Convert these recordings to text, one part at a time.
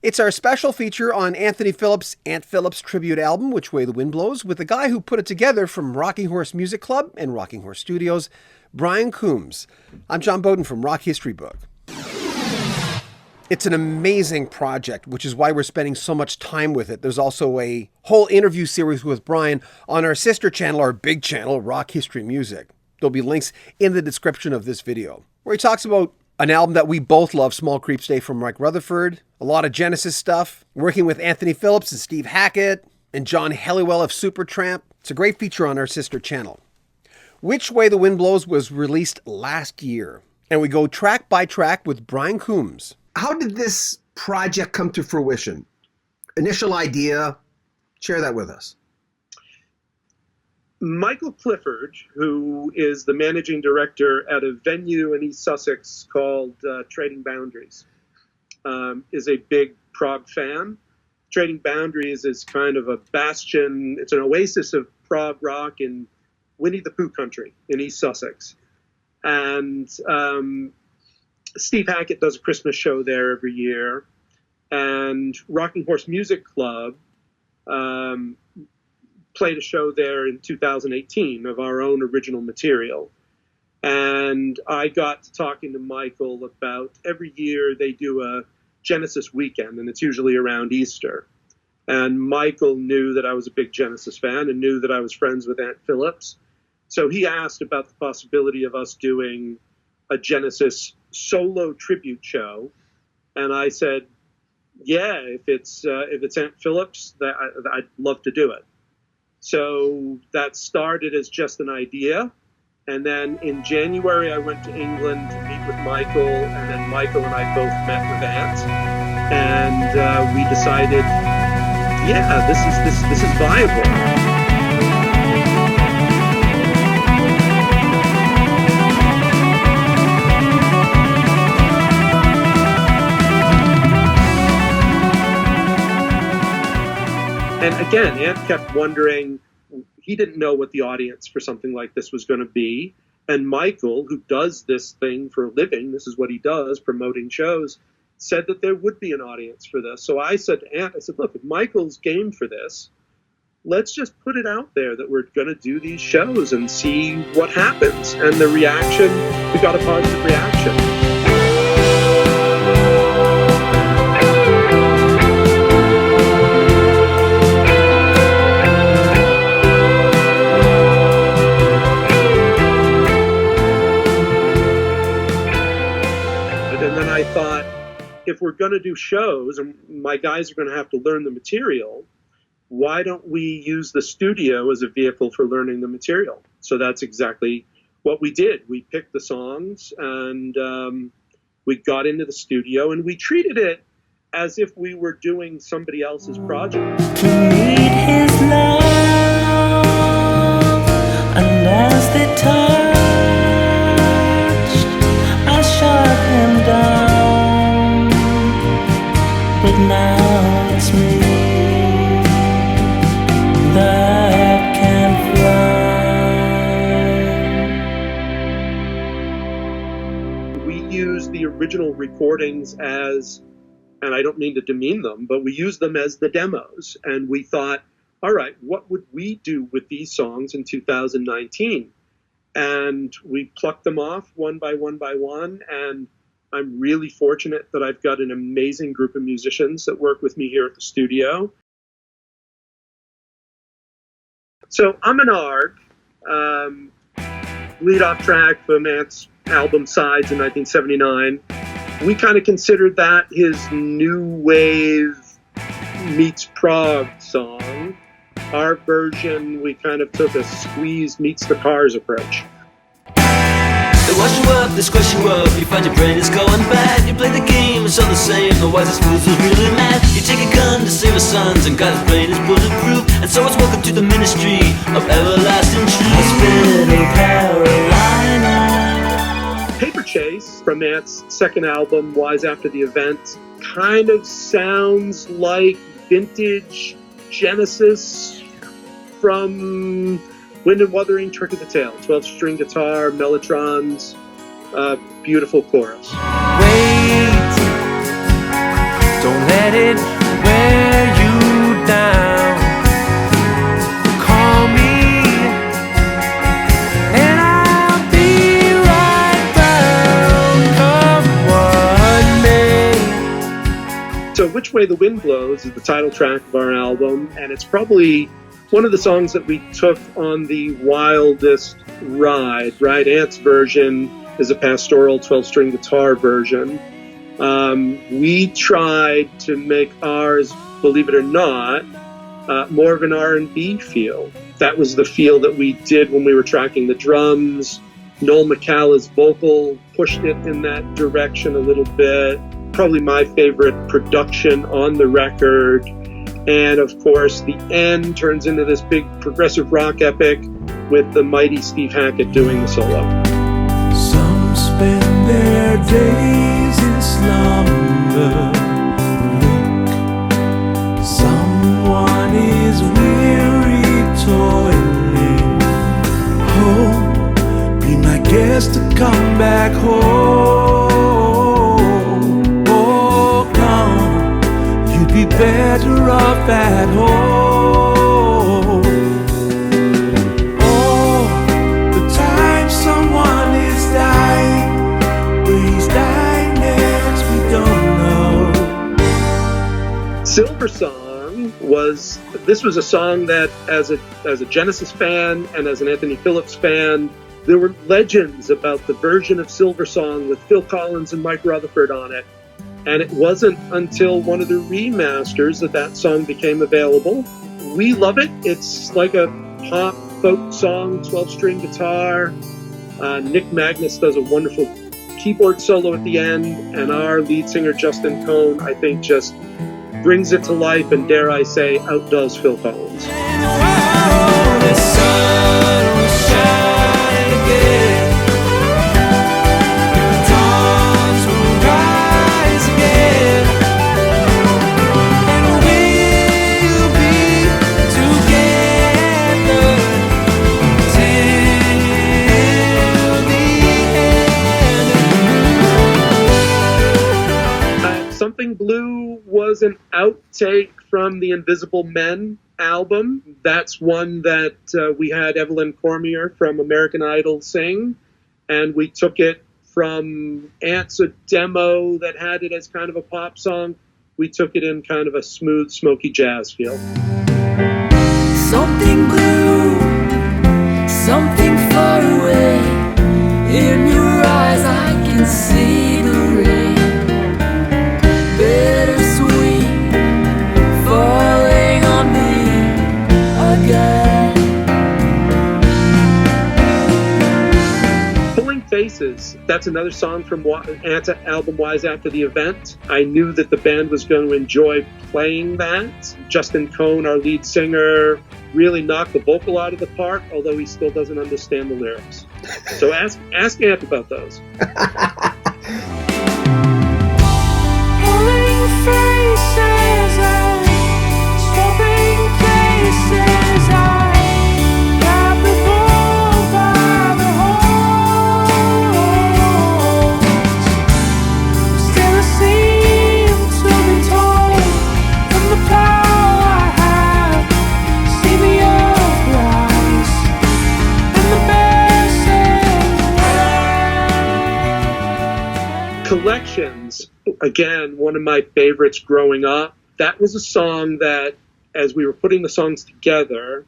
It's our special feature on Anthony Phillips' Ant Phillips tribute album, Which Way the Wind Blows, with the guy who put it together from Rocking Horse Music Club and Rocking Horse Studios, Brian Coombes. I'm John Beaudin from Rock History Book. It's an amazing project, which is why we're spending so much time with it. There's also a whole interview series with Brian on our sister channel, our big channel, Rock History Music. There'll be links in the description of this video, where he talks about an album that we both love, Small Creeps Day from Mike Rutherford, a lot of Genesis stuff, working with Anthony Phillips and Steve Hackett, and John Helliwell of Supertramp. It's a great feature on our sister channel. Which Way the Wind Blows was released last year, and we go track by track with Brian Coombes. How did this project come to fruition? Initial idea, share that with us. Michael Clifford, who is the managing director at a venue in East Sussex called Trading Boundaries, is a big prog fan. Trading Boundaries is kind of a bastion, it's an oasis of prog rock in Winnie the Pooh country in East Sussex. And Steve Hackett does a Christmas show there every year. And Rocking Horse Music Club played a show there in 2018 of our own original material. And I got to talking to Michael about every year they do a Genesis weekend, and it's usually around Easter. And Michael knew that I was a big Genesis fan and knew that I was friends with Ant Phillips. So he asked about the possibility of us doing a Genesis solo tribute show. And I said, yeah, if it's Ant Phillips, I'd love to do it. So that started as just an idea. And then in January, I went to England to meet with Michael. And then Michael and I both met with Ant. And we decided, yeah, this is viable. And again, Ant kept wondering, he didn't know what the audience for something like this was going to be. And Michael, who does this thing for a living, this is what he does, promoting shows, said that there would be an audience for this. So I said to Ant, I said, look, if Michael's game for this, let's just put it out there that we're going to do these shows and see what happens. And the reaction, we got a positive reaction. I thought, if we're going to do shows and my guys are going to have to learn the material, why don't we use the studio as a vehicle for learning the material? So that's exactly what we did. We picked the songs and we got into the studio and we treated it as if we were doing somebody else's project. To meet his love, and as they touched, I shot him down. But now it's me that can fly. We use the original recordings as, and I don't mean to demean them, but we use them as the demos. And we thought, all right, what would we do with these songs in 2019? And we plucked them off one by one by one. And I'm really fortunate that I've got an amazing group of musicians that work with me here at the studio. So I'm an ARG, lead-off track from Ant's album Sides in 1979. We kind of considered that his new wave meets prog song. Our version, we kind of took a Squeeze meets the Cars approach. They wash you up, they squash you up, you find your brain is going bad. You play the game, it's all the same, the wisest fools who's really mad. You take a gun to save his sons, and God's brain is bulletproof. And so it's welcome to the ministry of everlasting truth. Hospital Carolina. Paper Chase, from Ant's second album, Wise After the Event, kind of sounds like vintage Genesis from Wind and Wuthering, Trick of the Tail, 12-string guitar, mellotrons, beautiful chorus. Wait, don't let it wear you down. Call me and I'll be right down, come what may. So Which Way the Wind Blows is the title track of our album, and it's probably one of the songs that we took on the wildest ride, right? Ant's version is a pastoral 12-string guitar version. We tried to make ours, believe it or not, more of an R&B feel. That was the feel that we did when we were tracking the drums. Noel McCall's vocal pushed it in that direction a little bit. Probably my favorite production on the record. And of course, the end turns into this big progressive rock epic with the mighty Steve Hackett doing the solo. Some spend their days in slumber. Look, someone is weary toiling. Oh, be my guest to come back home. Oh, come, you'd be better off at home. Oh, the time someone is dying, where he's dying next, we don't know. Silver Song was a song that as a Genesis fan and as an Anthony Phillips fan, there were legends about the version of Silver Song with Phil Collins and Mike Rutherford on it. And it wasn't until one of the remasters that song became available. We love it. It's like a pop folk song, 12-string guitar. Nick Magnus does a wonderful keyboard solo at the end, and our lead singer, Justin Cohn, I think just brings it to life and, dare I say, outdoes Phil Collins. The sun will shine again. Dawns will rise again. And we'll be together till the end. Something Blue was an outtake from the Invisible Men album. That's one that we had Evelyn Cormier from American Idol sing, and we took it from Ant's a demo that had it as kind of a pop song. We took it in kind of a smooth, smoky jazz feel. Something blue, something far away. In your eyes I can see the rain. Bittersweet, falling on me again. Pulling Faces, that's another song from Ant's album Wise After the Event. I knew that the band was going to enjoy playing that. Justin Cohn, our lead singer, really knocked the vocal out of the park, although he still doesn't understand the lyrics. So ask Ant about those. Pulling faces and swapping places, I got the bull by the horns. Still I seem to be told from the power I have. See me uprise in the best. Collections, again, one of my favorites growing up. That was a song that, as we were putting the songs together,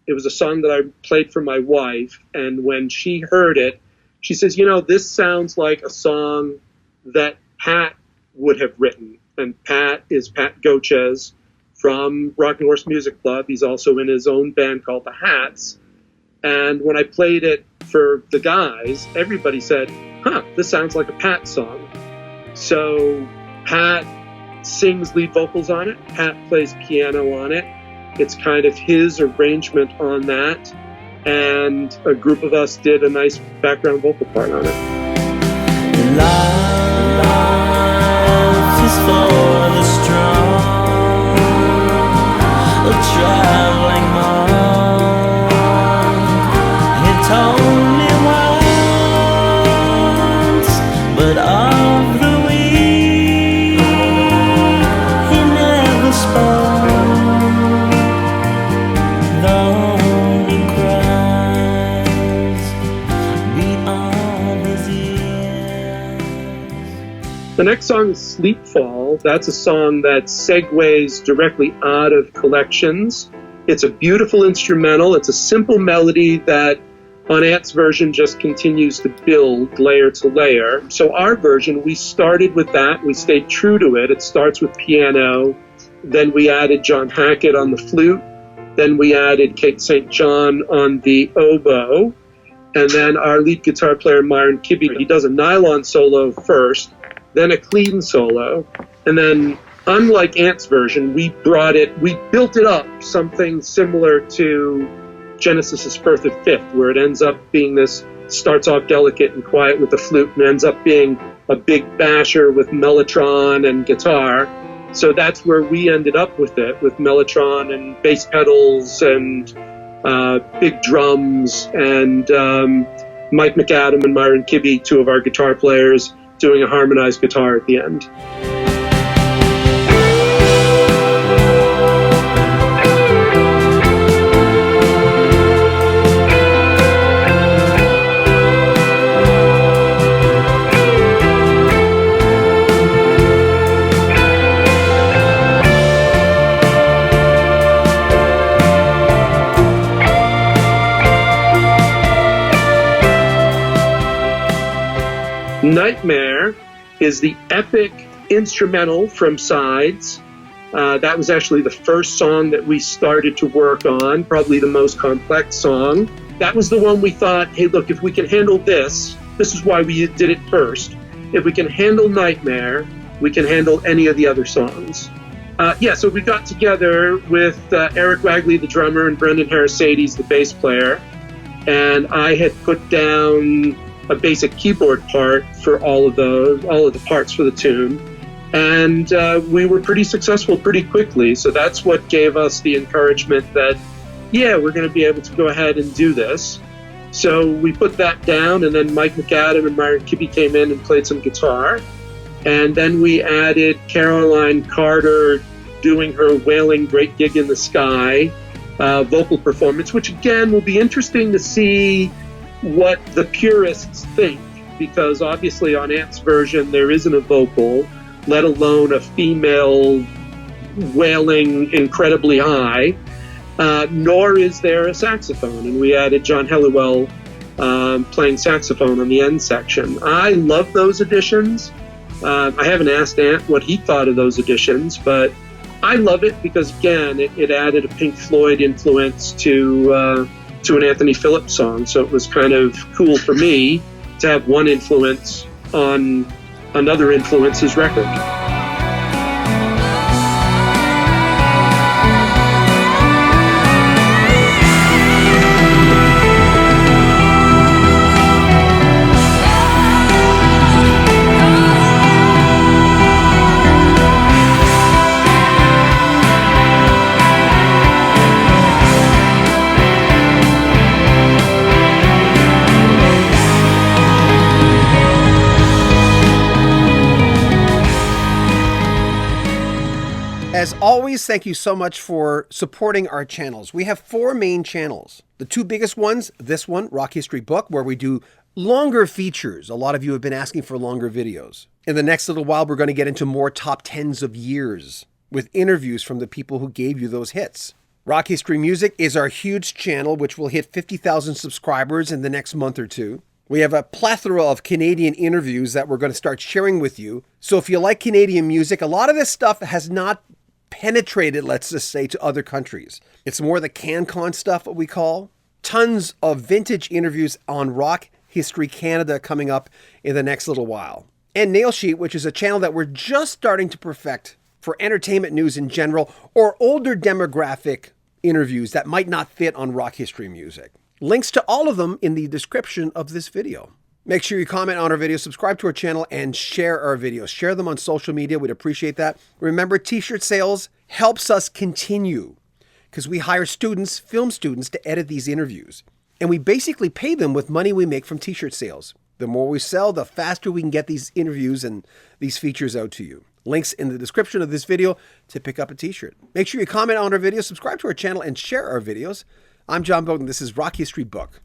it was a song that I played for my wife, and when she heard it, she says, this sounds like a song that Pat would have written. And Pat is Pat Gochez from Rockin' Horse Music Club. He's also in his own band called The Hats. And when I played it for the guys, everybody said, this sounds like a Pat song. So Pat sings lead vocals on it. Pat plays piano on it. It's kind of his arrangement on that. And a group of us did a nice background vocal part on it. Life is for the strong, a traveling monk. It told me once, but of the weak, he The next song is Sleepfall. That's a song that segues directly out of Collections. It's a beautiful instrumental. It's a simple melody that on Ant's version just continues to build layer to layer. So our version, we started with that. We stayed true to it. It starts with piano. Then we added John Hackett on the flute. Then we added Kate St. John on the oboe. And then our lead guitar player, Myron Kibbe, he does a nylon solo first, then a clean solo. And then, unlike Ant's version, we built it up something similar to Genesis's Firth of Fifth, where it ends up being this, starts off delicate and quiet with the flute and ends up being a big basher with mellotron and guitar. So that's where we ended up with it, with mellotron and bass pedals and big drums and Mike McAdam and Myron Kibbe, two of our guitar players, doing a harmonized guitar at the end. Nightmare is the epic instrumental from Sides. That was actually the first song that we started to work on, probably the most complex song. That was the one we thought, hey, look, if we can handle this is why we did it first. If we can handle Nightmare, we can handle any of the other songs. So we got together with Eric Wagley, the drummer, and Brendan Harrisades, the bass player, and I had put down a basic keyboard part for all of the parts for the tune. And we were pretty successful pretty quickly. So that's what gave us the encouragement that, yeah, we're going to be able to go ahead and do this. So we put that down, and then Mike McAdam and Myron Kibbe came in and played some guitar. And then we added Caroline Carter doing her wailing Great Gig in the Sky vocal performance, which again will be interesting to see what the purists think, because obviously on Ant's version there isn't a vocal, let alone a female wailing incredibly high, nor is there a saxophone, and we added John Helliwell playing saxophone on the end section. I love those additions. I haven't asked Ant what he thought of those additions, but I love it because, again, it added a Pink Floyd influence to an Anthony Phillips song, so it was kind of cool for me to have one influence on another influence's record. As always, thank you so much for supporting our channels. We have 4 main channels. The 2 biggest ones, this one, Rock History Book, where we do longer features. A lot of you have been asking for longer videos. In the next little while, we're going to get into more top 10s of years with interviews from the people who gave you those hits. Rock History Music is our huge channel, which will hit 50,000 subscribers in the next month or 2. We have a plethora of Canadian interviews that we're going to start sharing with you. So if you like Canadian music, a lot of this stuff has not penetrated, let's just say, to other countries. It's more the CanCon stuff, what we call. Tons of vintage interviews on Rock History Canada coming up in the next little while. And Nail Sheet, which is a channel that we're just starting to perfect for entertainment news in general, or older demographic interviews that might not fit on Rock History Music. Links to all of them in the description of this video. Make sure you comment on our videos, subscribe to our channel, and share our videos. Share them on social media. We'd appreciate that. Remember, t-shirt sales helps us continue because we hire students, film students, to edit these interviews. And we basically pay them with money we make from t-shirt sales. The more we sell, the faster we can get these interviews and these features out to you. Links in the description of this video to pick up a t-shirt. Make sure you comment on our videos, subscribe to our channel, and share our videos. I'm John Beaudin. This is Rock History Book.